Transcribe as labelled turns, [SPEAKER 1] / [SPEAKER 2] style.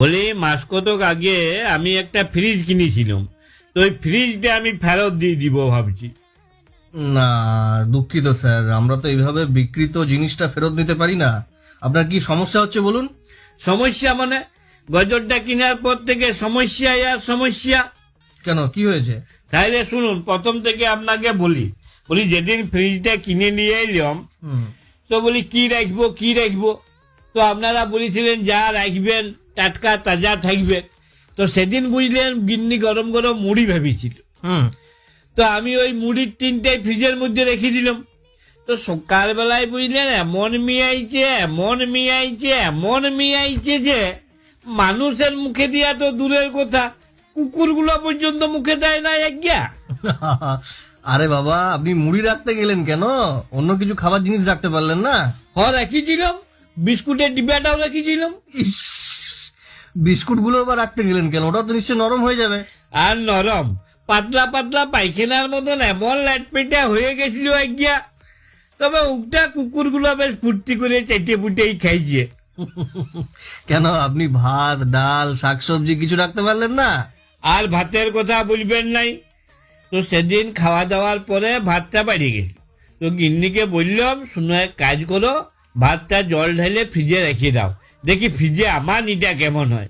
[SPEAKER 1] বলি মাস কতক আগে আমি একটা ফ্রিজ কিনেছিলাম, তো ওই ফ্রিজটা আমি ফেরত দিয়ে দিব ভাবছি।
[SPEAKER 2] না, দুঃখিত স্যার, আমরা তো এইভাবে বিক্রিত জিনিসটা ফেরত নিতে পারি না। আপনার কি সমস্যা হচ্ছে বলুন?
[SPEAKER 1] সমস্যা মানে গজরটা কেনার পর থেকে সমস্যা আর সমস্যা।
[SPEAKER 2] কেন, কি হয়েছে?
[SPEAKER 1] তাইলে শুনুন, প্রথম থেকে আপনাকে বলি যেদিন ফ্রিজটা কিনে নিয়ে এলাম,
[SPEAKER 2] হুম।
[SPEAKER 1] তো বলি কি রাখবো, তো আপনারা বলেছিলেন যা রাখবেন টাটকা তাজা থাকবে। তো সেদিন বুঝলেন গিন্নি গরম গরম মুড়ি ভেবেছিল,
[SPEAKER 2] হুম।
[SPEAKER 1] তো আমি ওই মুড়ির তিনটে ফ্রিজের মধ্যে রেখে দিলাম। তো সকালবেলায় বুঝলেন এমন মিয়াইছে যে মানুষের মুখে দিয়া তো দূরের কথা, কুকুরগুলো পর্যন্ত মুখে দেয় না একগা।
[SPEAKER 2] আরে বাবা, আপনি মুড়ি রাখতে গেলেন কেন? অন্য কিছু খাবার জিনিস রাখতে পারলেন না?
[SPEAKER 1] রেখেছিলাম, বিস্কুটের ডিব্বাটাও রেখেছিলাম।
[SPEAKER 2] ইস, বিস্কুট গুলো আবার রাখতে গেলেন কেন? ওটা তো নিশ্চয় নরম হয়ে যাবে।
[SPEAKER 1] আর নরম পাতলা পাতলা পায়খানার মতন এমন ল্যাটপেটা হয়ে গেছিল একগা। তবে উকটা কুকুরগুলো বেশ ফুর্তি করে চেটে পুটেই খাইছে।
[SPEAKER 2] কেন, আপনি ভাত ডাল শাকসবজি কিছু রাখতে পারলেন না?
[SPEAKER 1] আর ভাতের কথা বলবেন নাই, তো সেদিন খাওয়া দাওয়ার পরে ভাতটা বাড়িয়ে গেছিল। তো গিন্নিকে বললাম, শুনো এক কাজ করো, ভাতটা জল ঢেলে ফ্রিজে রেখে দাও, দেখি ফ্রিজে আমার নিটা কেমন হয়।